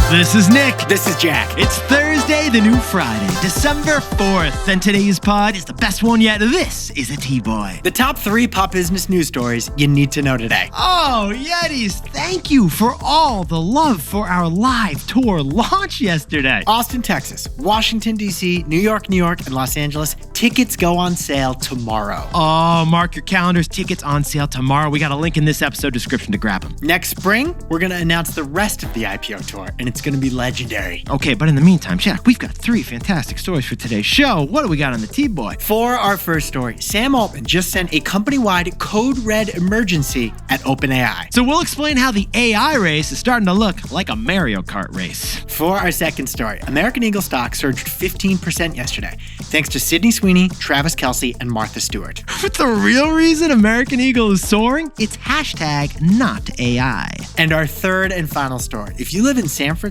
This is Nick. This is Jack. It's Thursday, the new Friday, December 4th, and today's pod is the best one yet. This is a T-Boy. The top 3 pop business news stories you need to know today. Oh, Yetis, thank you for all the love for our live tour launch yesterday. Austin, Texas, Washington, D.C., New York, and Los Angeles. Tickets go on sale tomorrow. Oh, mark your calendars. Tickets on sale tomorrow. We got a link in this episode description to grab them. Next spring, we're going to announce the rest of the IPO tour, and it's going to be legendary. Okay, but in the meantime, Jack, we've got 3 fantastic stories for today's show. What do we got on the T-Boy? For our first story, Sam Altman just sent a company-wide code red emergency at OpenAI. So we'll explain how the AI race is starting to look like a MarioKart race. For our second story, American Eagle stock surged 15% yesterday, thanks to Sydney Sweeney, Travis Kelce, and Martha Stewart. But the real reason American Eagle is soaring? It's hashtag not AI. And our third and final story. If you live in San Francisco,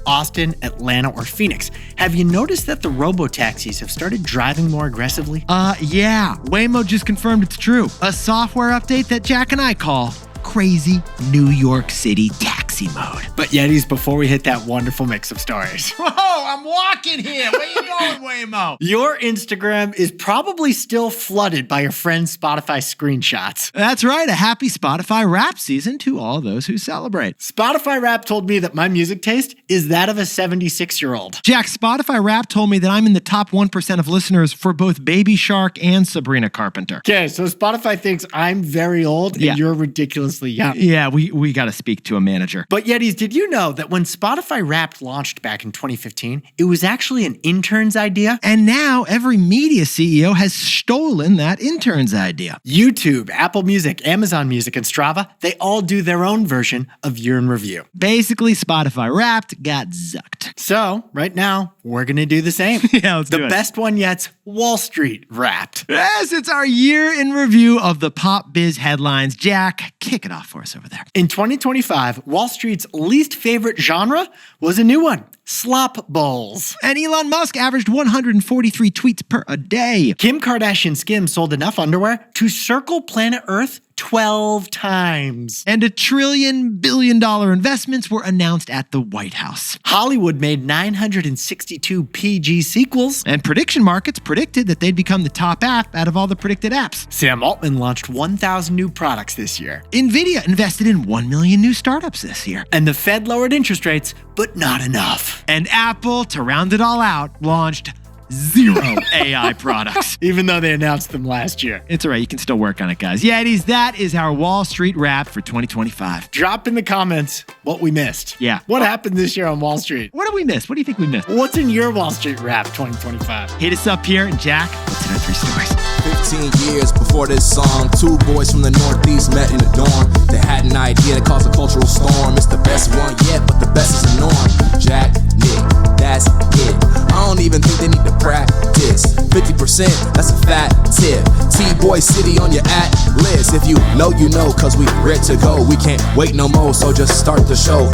Austin, Atlanta, or Phoenix, have you noticed that the robo-taxis have started driving more aggressively? Yeah. Waymo just confirmed it's true. A software update that Jack and I call Crazy New York City Taxi Mode. But Yetis, before we hit that wonderful mix of stories. Whoa, I'm walking here. Where you going, Waymo? Your Instagram is probably still flooded by your friend's Spotify screenshots. That's right. A happy Spotify rap season to all those who celebrate. Spotify rap told me that my music taste is that of a 76-year-old. Jack, Spotify rap told me that I'm in the top 1% of listeners for both Baby Shark and Sabrina Carpenter. Okay, so Spotify thinks I'm very old and you're ridiculously young. Yeah, we got to speak to a manager. But Yetis, did you know that when Spotify Wrapped launched back in 2015, it was actually an intern's idea? And now every media CEO has stolen that intern's idea. YouTube, Apple Music, Amazon Music, and Strava, they all do their own version of Year in Review. Basically, Spotify Wrapped got zucked. So, right now, we're going to do the same. Yeah, let's do it. The best one yet's Wall Street Wrapped. Yes, it's our year in review of the pop-biz headlines. Jack, kick it off for us over there. In 2025, Wall Street's least favorite genre was a new one, slop bowls. And Elon Musk averaged 143 tweets per a day. Kim Kardashian's Skims sold enough underwear to circle planet Earth 12 times. And $1 trillion billion investments were announced at the White House. Hollywood made 962 PG sequels. And prediction markets predicted that they'd become the top app out of all the predicted apps. Sam Altman launched 1,000 new products this year. NVIDIA invested in 1 million new startups this year. And the Fed lowered interest rates, but not enough. And Apple, to round it all out, launched 0 AI products. Even though they announced them last year. It's all right. You can still work on it, guys. Yetis, that is our Wall Street wrap for 2025. Drop in the comments what we missed. Yeah. What happened this year on Wall Street? What did we miss? What do you think we missed? What's in your Wall Street wrap 2025? Hit us up here. And Jack, let's hit our 3 stories. 15 years before this song, 2 boys from the Northeast met in the dorm. They had an idea that caused a cultural storm. It's the best one yet, but the best is the norm. Jack, Nick, that's it. I don't even think they need to practice. 50%, that's a fat tip. T-Boy City on your list. If you know, you know, cause we ready to go. We can't wait no more, so just start the show.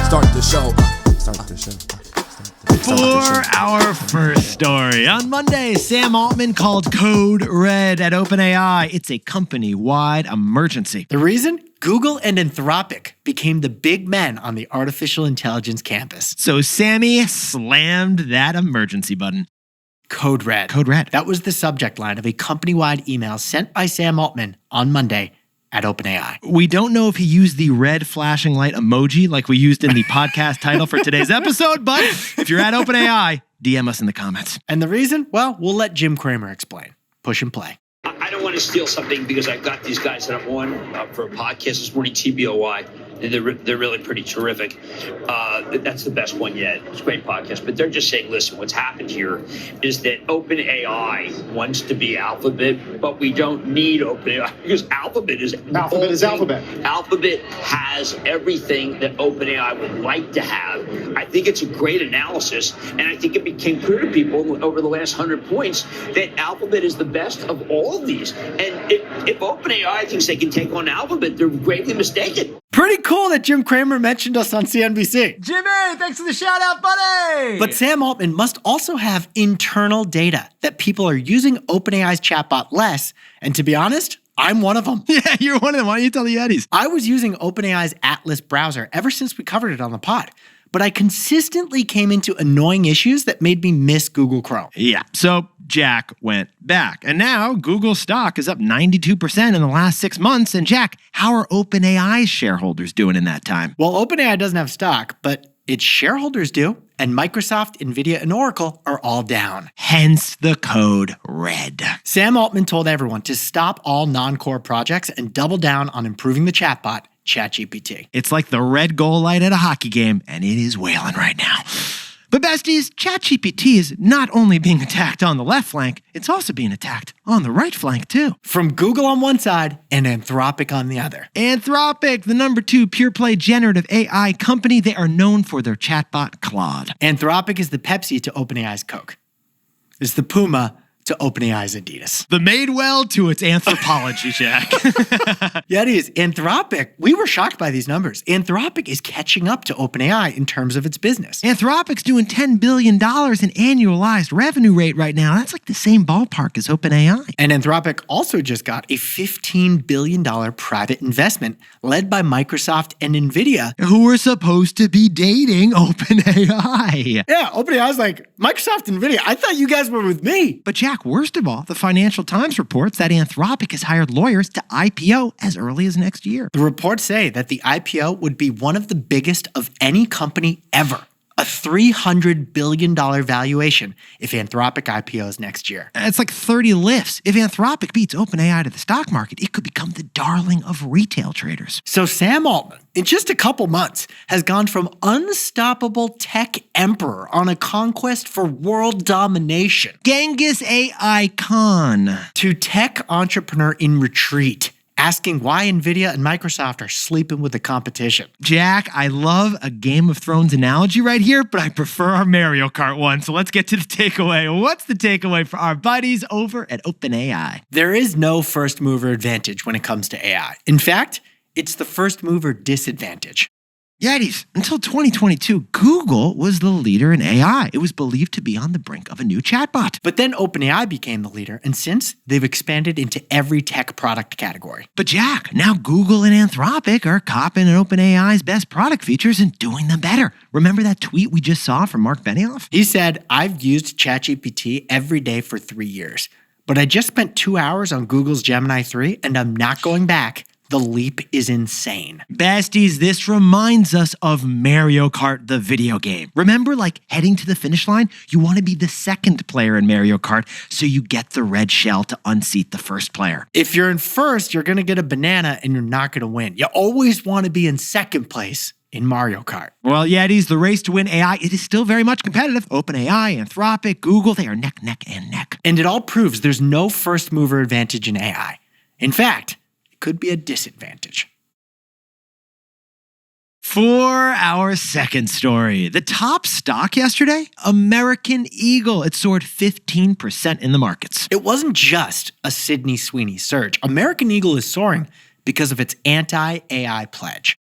Start the show. Start the show. For our first story, on Monday, Sam Altman called code red at OpenAI. It's a company-wide emergency. The reason? Google and Anthropic became the big men on the artificial intelligence campus. So Sammy slammed that emergency button. Code red. Code red. That was the subject line of a company-wide email sent by Sam Altman on Monday at OpenAI. We don't know if he used the red flashing light emoji like we used in the podcast title for today's episode, but if you're at OpenAI, DM us in the comments. And the reason? Well, we'll let Jim Cramer explain. Push and play. I don't want to steal something because I've got these guys that I'm on for a podcast this morning, TBOY. And they're really pretty terrific. That's the best one yet. It's a great podcast. But they're just saying, listen, what's happened here is that OpenAI wants to be Alphabet, but we don't need OpenAI because Alphabet is Alphabet. Alphabet has everything that OpenAI would like to have. I think it's a great analysis, and I think it became clear to people over the last 100 points that Alphabet is the best of all of these. And if OpenAI thinks they can take on Alphabet, they're gravely mistaken. Pretty cool that Jim Cramer mentioned us on CNBC. Jimmy, thanks for the shout out, buddy. But Sam Altman must also have internal data that people are using OpenAI's chatbot less, and to be honest, I'm one of them. Yeah, you're one of them. Why don't you tell the Yetis? I was using OpenAI's Atlas browser ever since we covered it on the pod, but I consistently came into annoying issues that made me miss Google Chrome. Yeah, so Jack went back. And now Google stock is up 92% in the last 6 months. And Jack, how are OpenAI's shareholders doing in that time? Well, OpenAI doesn't have stock, but its shareholders do. And Microsoft, NVIDIA, and Oracle are all down. Hence the code RED. Sam Altman told everyone to stop all non-core projects and double down on improving the chatbot, ChatGPT. It's like the red goal light at a hockey game, and it is wailing right now. But besties, ChatGPT is not only being attacked on the left flank, it's also being attacked on the right flank too. From Google on one side and Anthropic on the other. Anthropic, the number 2 pure-play generative AI company, they are known for their chatbot Claude. Anthropic is the Pepsi to OpenAI's Coke. It's the Puma to OpenAI's Adidas. The Madewell to its anthropology, Jack. Yeah, it is. Anthropic, we were shocked by these numbers. Anthropic is catching up to OpenAI in terms of its business. Anthropic's doing $10 billion in annualized revenue rate right now. That's like the same ballpark as OpenAI. And Anthropic also just got a $15 billion private investment led by Microsoft and NVIDIA. Who are supposed to be dating OpenAI. Yeah, OpenAI's like, Microsoft and NVIDIA, I thought you guys were with me. But Jack, worst of all, the Financial Times reports that Anthropic has hired lawyers to IPO as early as next year. The reports say that the IPO would be one of the biggest of any company ever. A $300 billion valuation if Anthropic IPOs next year. It's like 30 lifts. If Anthropic beats OpenAI to the stock market, it could become the darling of retail traders. So Sam Altman, in just a couple months, has gone from unstoppable tech emperor on a conquest for world domination Genghis AI Khan to tech entrepreneur in retreat, asking why NVIDIA and Microsoft are sleeping with the competition. Jack, I love a Game of Thrones analogy right here, but I prefer our Mario Kart one. So let's get to the takeaway. What's the takeaway for our buddies over at OpenAI? There is no first mover advantage when it comes to AI. In fact, it's the first mover disadvantage. Yetis, until 2022, Google was the leader in AI. It was believed to be on the brink of a new chatbot. But then OpenAI became the leader, and since, they've expanded into every tech product category. But Jack, now Google and Anthropic are copying OpenAI's best product features and doing them better. Remember that tweet we just saw from Mark Benioff? He said, I've used ChatGPT every day for 3 years, but I just spent 2 hours on Google's Gemini 3, and I'm not going back. The leap is insane. Besties, this reminds us of Mario Kart, the video game. Remember, like heading to the finish line? You want to be the second player in Mario Kart, so you get the red shell to unseat the first player. If you're in first, you're going to get a banana and you're not going to win. You always want to be in second place in Mario Kart. Well, Yetis, the race to win AI, it is still very much competitive. OpenAI, Anthropic, Google, they are neck, and neck. And it all proves there's no first mover advantage in AI. In fact, could be a disadvantage. For our second story, the top stock yesterday, American Eagle. It soared 15% in the markets. It wasn't just a Sydney Sweeney surge. American Eagle is soaring because of its anti-AI pledge.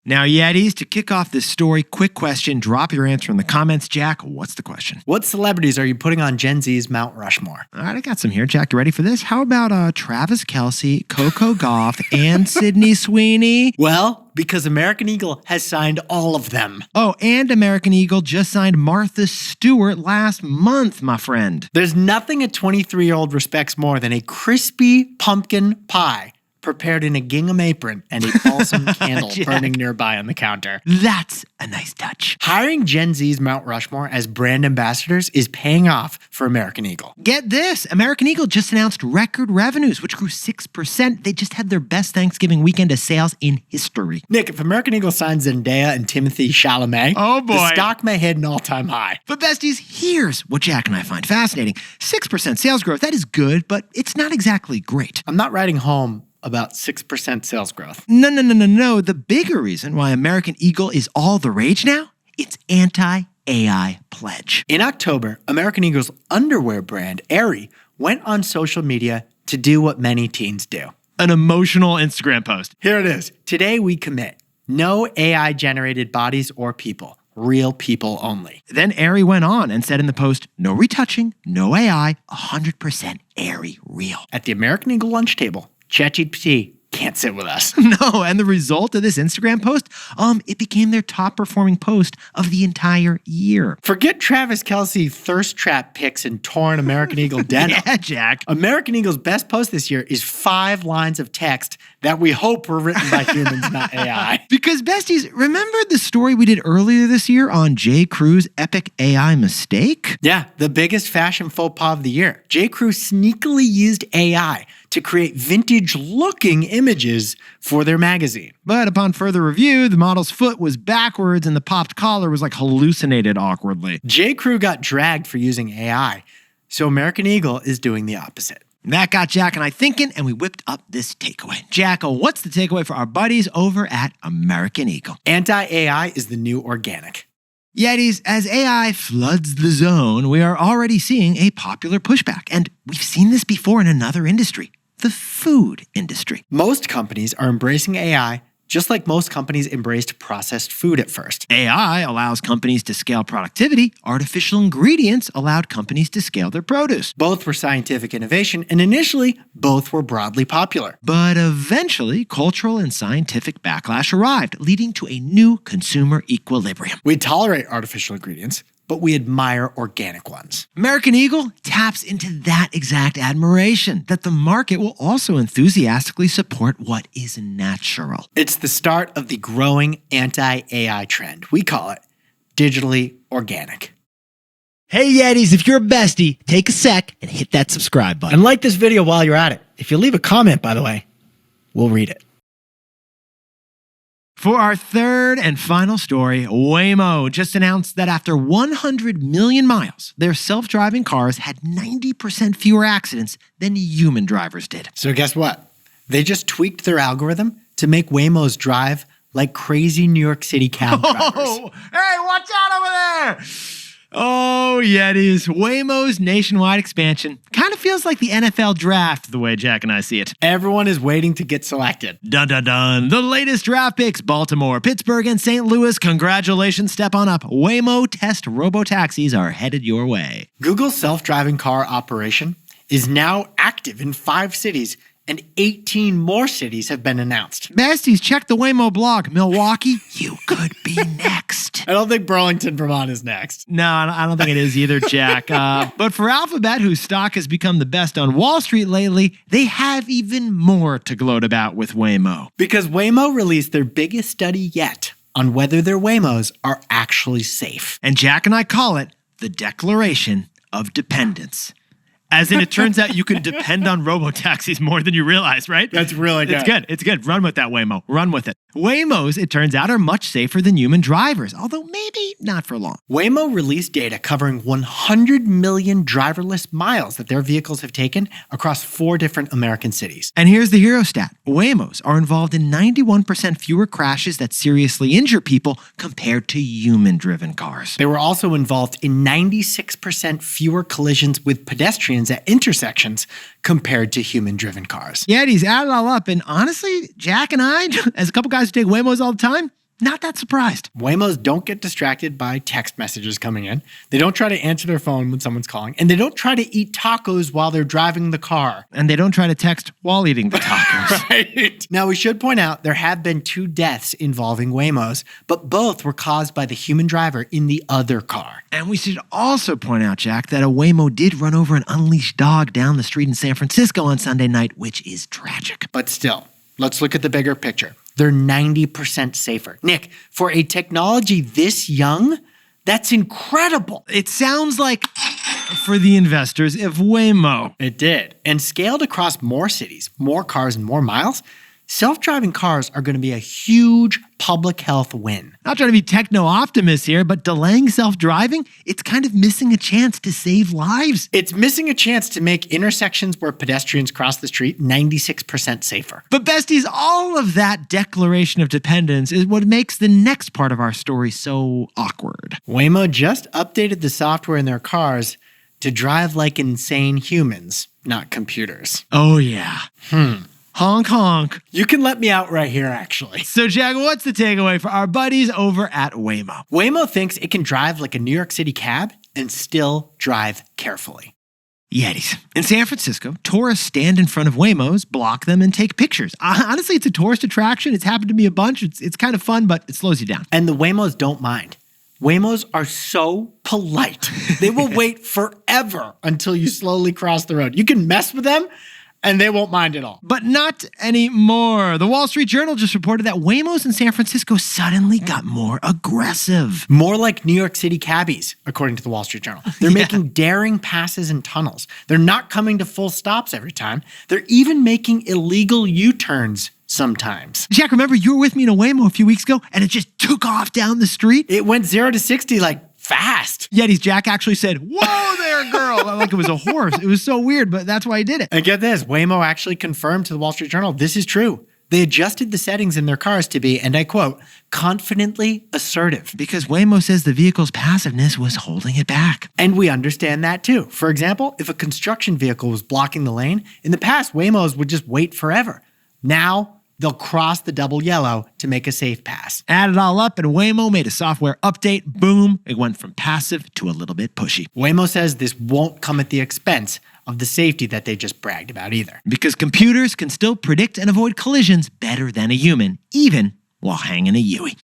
Now, Yetis, to kick off this story, quick question. Drop your answer in the comments. Jack, what's the question? What celebrities are you putting on Gen Z's Mount Rushmore? All right, I got some here. Jack, you ready for this? How about Travis Kelce, Coco Gauff, and Sydney Sweeney? Well, because American Eagle has signed all of them. Oh, and American Eagle just signed Martha Stewart last month, my friend. There's nothing a 23-year-old respects more than a crispy pumpkin pie prepared in a gingham apron and a balsam candle burning nearby on the counter. That's a nice touch. Hiring Gen Z's Mount Rushmore as brand ambassadors is paying off for American Eagle. Get this, American Eagle just announced record revenues, which grew 6%. They just had their best Thanksgiving weekend of sales in history. Nick, if American Eagle signs Zendaya and Timothée Chalamet, oh boy, the stock may hit an all-time high. But besties, here's what Jack and I find fascinating. 6% sales growth, that is good, but it's not exactly great. I'm not writing home about 6% sales growth. No. The bigger reason why American Eagle is all the rage now, it's anti-AI pledge. In October, American Eagle's underwear brand, Aerie, went on social media to do what many teens do. An emotional Instagram post. Here it is. Today we commit. No AI-generated bodies or people. Real people only. Then Aerie went on and said in the post, no retouching, no AI, 100% Aerie real. At the American Eagle lunch table, ChatGPT can't sit with us. No, and the result of this Instagram post, it became their top performing post of the entire year. Forget Travis Kelce thirst trap pics and torn American Eagle denim. Yeah, Jack. American Eagle's best post this year is 5 lines of text that we hope were written by humans, not AI. Because besties, remember the story we did earlier this year on J. Crew's epic AI mistake? Yeah, the biggest fashion faux pas of the year. J. Crew sneakily used AI to create vintage-looking images for their magazine. But upon further review, the model's foot was backwards and the popped collar was like hallucinated awkwardly. J. Crew got dragged for using AI, so American Eagle is doing the opposite. That got Jack and I thinking, and we whipped up this takeaway. Jack, what's the takeaway for our buddies over at American Eagle? Anti-AI is the new organic. Yetis, as AI floods the zone, we are already seeing a popular pushback. And we've seen this before in another industry, the food industry. Most companies are embracing AI just like most companies embraced processed food at first. AI allows companies to scale productivity. Artificial ingredients allowed companies to scale their produce. Both were scientific innovation, and initially, both were broadly popular. But eventually, cultural and scientific backlash arrived, leading to a new consumer equilibrium. We tolerate artificial ingredients, but we admire organic ones. American Eagle taps into that exact admiration, that the market will also enthusiastically support what is natural. It's the start of the growing anti-AI trend. We call it digitally organic. Hey Yetis, if you're a bestie, take a sec and hit that subscribe button. And like this video while you're at it. If you leave a comment, by the way, we'll read it. For our third and final story, Waymo just announced that after 100 million miles, their self-driving cars had 90% fewer accidents than human drivers did. So guess what? They just tweaked their algorithm to make Waymos drive like crazy New York City cab drivers. Oh, hey, watch out over there! Oh, Yetis, Waymo's nationwide expansion kind of feels like the NFL draft the way Jack and I see it. Everyone is waiting to get selected. Dun dun dun. The latest draft picks, Baltimore, Pittsburgh, and St. Louis. Congratulations, step on up. Waymo test robo-taxis are headed your way. Google's self-driving car operation is now active in 5 cities, and 18 more cities have been announced. Besties, check the Waymo blog. Milwaukee, you could be next. I don't think Burlington, Vermont is next. No, I don't think it is either, Jack. But for Alphabet, whose stock has become the best on Wall Street lately, they have even more to gloat about with Waymo. Because Waymo released their biggest study yet on whether their Waymos are actually safe. And Jack and I call it the Declaration of Dependence. As in, it turns out you can depend on robo-taxis more than you realize, right? That's really good. It's good. It's good. Run with that, Waymo. Run with it. Waymos, it turns out, are much safer than human drivers, although maybe not for long. Waymo released data covering 100 million driverless miles that their vehicles have taken across 4 different American cities. And here's the hero stat. Waymos are involved in 91% fewer crashes that seriously injure people compared to human-driven cars. They were also involved in 96% fewer collisions with pedestrians at intersections compared to human-driven cars. Yetis, add it all up, and honestly, Jack and I, as a couple guys who take Waymos all the time, not that surprised. Waymos don't get distracted by text messages coming in. They don't try to answer their phone when someone's calling. And they don't try to eat tacos while they're driving the car. And they don't try to text while eating the tacos. Right. Now, we should point out there have been 2 deaths involving Waymos, but both were caused by the human driver in the other car. And we should also point out, Jack, that a Waymo did run over an unleashed dog down the street in San Francisco on Sunday night, which is tragic. But still, let's look at the bigger picture. They're 90% safer. Nick, for a technology this young, that's incredible. It sounds like for the investors of Waymo. It did. And scaled across more cities, more cars, and more miles, self-driving cars are going to be a huge public health win. Not trying to be techno-optimist here, but delaying self-driving, it's kind of missing a chance to save lives. It's missing a chance to make intersections where pedestrians cross the street 96% safer. But besties, all of that declaration of dependence is what makes the next part of our story so awkward. Waymo just updated the software in their cars to drive like insane humans, not computers. Oh, yeah. Honk, honk. You can let me out right here, actually. So, Jack, what's the takeaway for our buddies over at Waymo? Waymo thinks it can drive like a New York City cab and still drive carefully. Yetis. In San Francisco, tourists stand in front of Waymos, block them, and take pictures. Honestly, it's a tourist attraction. It's happened to me a bunch. It's kind of fun, but it slows you down. And the Waymos don't mind. Waymos are so polite. They will wait forever until you slowly cross the road. You can mess with them, and they won't mind at all. But not anymore. The Wall Street Journal just reported that Waymos in San Francisco suddenly got more aggressive. More like New York City cabbies, according to the Wall Street Journal. They're making daring passes in tunnels. They're not coming to full stops every time. They're even making illegal U-turns sometimes. Jack, remember you were with me in a Waymo a few weeks ago, and it just took off down the street? It went 0 to 60 like fast. Yetis, Jack actually said, "Whoa there, girl," like it was a horse. It was so weird, but that's why he did it. And get this, Waymo actually confirmed to the Wall Street Journal, this is true. They adjusted the settings in their cars to be, and I quote, confidently assertive. Because Waymo says the vehicle's passiveness was holding it back. And we understand that too. For example, if a construction vehicle was blocking the lane, in the past, Waymos would just wait forever. Now, they'll cross the double yellow to make a safe pass. Add it all up, and Waymo made a software update. Boom, it went from passive to a little bit pushy. Waymo says this won't come at the expense of the safety that they just bragged about either. Because computers can still predict and avoid collisions better than a human, even while hanging a Yui.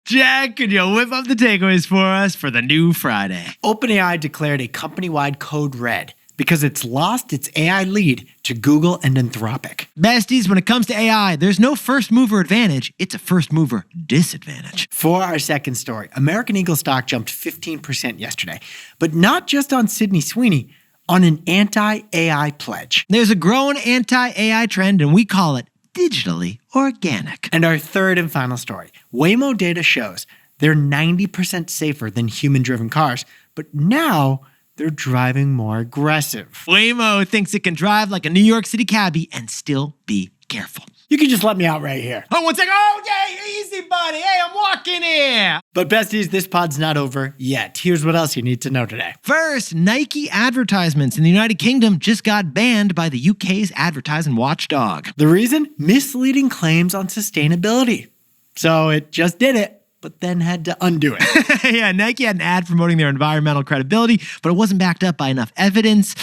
Jack, could you whip up the takeaways for us for the new Friday? OpenAI declared a company-wide code red because it's lost its AI lead to Google and Anthropic. Besties, when it comes to AI, there's no first mover advantage, it's a first mover disadvantage. For our second story, American Eagle stock jumped 15% yesterday, but not just on Sydney Sweeney, on an anti-AI pledge. There's a growing anti-AI trend, and we call it digitally organic. And our third and final story, Waymo data shows they're 90% safer than human-driven cars, but now they're driving more aggressive. Waymo thinks it can drive like a New York City cabbie and still be careful. You can just let me out right here. Oh, one second. Oh, yeah, easy, buddy. Hey, I'm walking here. But besties, this pod's not over yet. Here's what else you need to know today. First, Nike advertisements in the United Kingdom just got banned by the UK's advertising watchdog. The reason? Misleading claims on sustainability. So it just did it, but then had to undo it. Yeah, Nike had an ad promoting their environmental credibility, but it wasn't backed up by enough evidence.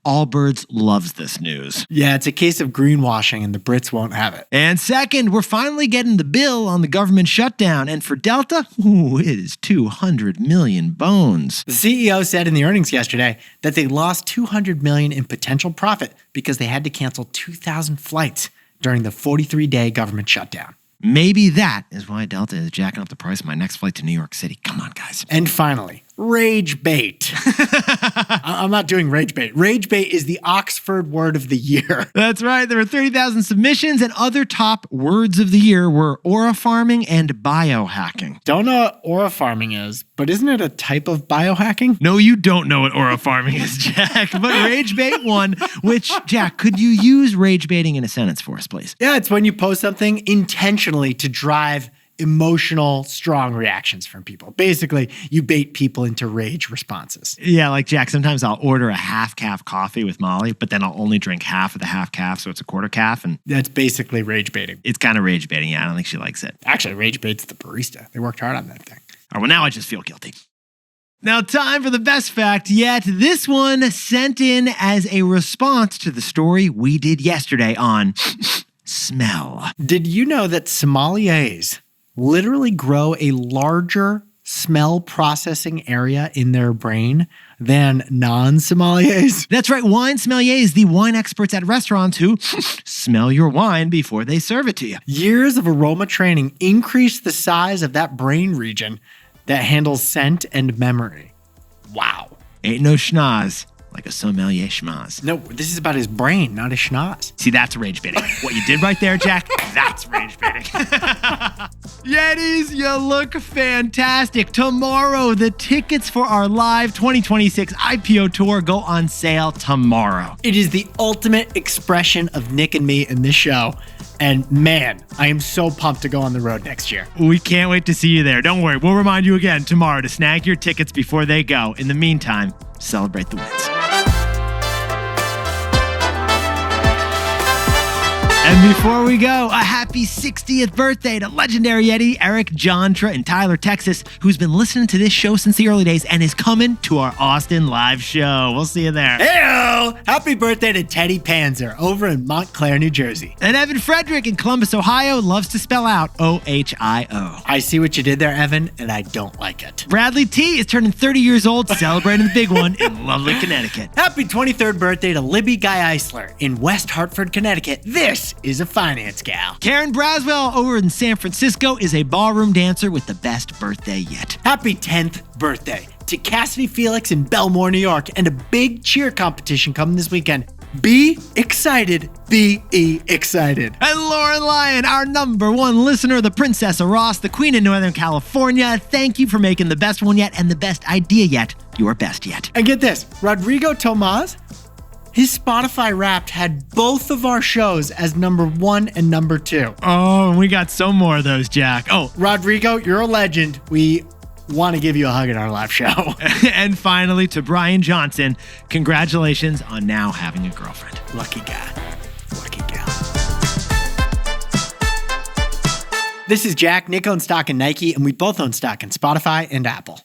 Allbirds loves this news. Yeah, it's a case of greenwashing and the Brits won't have it. And second, we're finally getting the bill on the government shutdown. And for Delta, it is 200 million bones. The CEO said in the earnings yesterday that they lost $200 million in potential profit because they had to cancel 2,000 flights during the 43-day government shutdown. Maybe that is why Delta is jacking up the price of my next flight to New York City. Come on, guys. And finally, rage bait. I'm not doing rage bait. Rage bait is the Oxford word of the year. That's right. There were 30,000 submissions, and other top words of the year were aura farming and biohacking. Don't know what aura farming is, but isn't it a type of biohacking? No, you don't know what aura farming is, Jack. But rage bait won, which, Jack, could you use rage baiting in a sentence for us, please? Yeah, it's when you post something intentionally to drive emotional, strong reactions from people. Basically, you bait people into rage responses. Yeah, like Jack, sometimes I'll order a half-calf coffee with Molly, but then I'll only drink half of the half-calf, so it's a quarter calf. And that's basically rage baiting. It's kind of rage baiting. Yeah, I don't think she likes it. Actually, rage bait's the barista. They worked hard on that thing. All right, well, now I just feel guilty. Now, time for the best fact yet. This one sent in as a response to the story we did yesterday on smell. Did you know that sommeliers literally grow a larger smell processing area in their brain than non-sommeliers? That's right. Wine sommeliers, the wine experts at restaurants who smell your wine before they serve it to you. Years of aroma training increase the size of that brain region that handles scent and memory. Wow. Ain't no schnoz like a sommelier schmoz. No, this is about his brain, not his schnoz. See, that's rage baiting. What you did right there, Jack, that's rage baiting. Yetis, you look fantastic. Tomorrow, the tickets for our live 2026 IPO tour go on sale tomorrow. It is the ultimate expression of Nick and me in this show. And man, I am so pumped to go on the road next year. We can't wait to see you there. Don't worry, we'll remind you again tomorrow to snag your tickets before they go. In the meantime, celebrate the wins. And before we go, a happy 60th birthday to legendary Eddie, Eric Jontra in Tyler, Texas, who's been listening to this show since the early days and is coming to our Austin live show. We'll see you there. Heyo! Happy birthday to Teddy Panzer over in Montclair, New Jersey. And Evan Frederick in Columbus, Ohio, loves to spell out OHIO. I see what you did there, Evan, and I don't like it. Bradley T is turning 30 years old, celebrating the big one in lovely Connecticut. Happy 23rd birthday to Libby Guy Eisler in West Hartford, Connecticut. This is a finance gal. Karen Braswell over in San Francisco is a ballroom dancer with the best birthday yet. Happy 10th birthday to Cassidy Felix in Belmore, New York, and a big cheer competition coming this weekend. Be excited. Be excited. And Lauren Lyon, our #1 listener, the Princess of Ross, the Queen of Northern California. Thank you for making the best one yet and the best idea yet, your best yet. And get this, Rodrigo Tomas, his Spotify Wrapped had both of our shows as #1 and #2. Oh, we got some more of those, Jack. Oh, Rodrigo, you're a legend. We want to give you a hug at our live show. And finally, to Brian Johnson, congratulations on now having a girlfriend. Lucky guy. Lucky gal. This is Jack. Nick owns stock in Nike, and we both own stock in Spotify and Apple.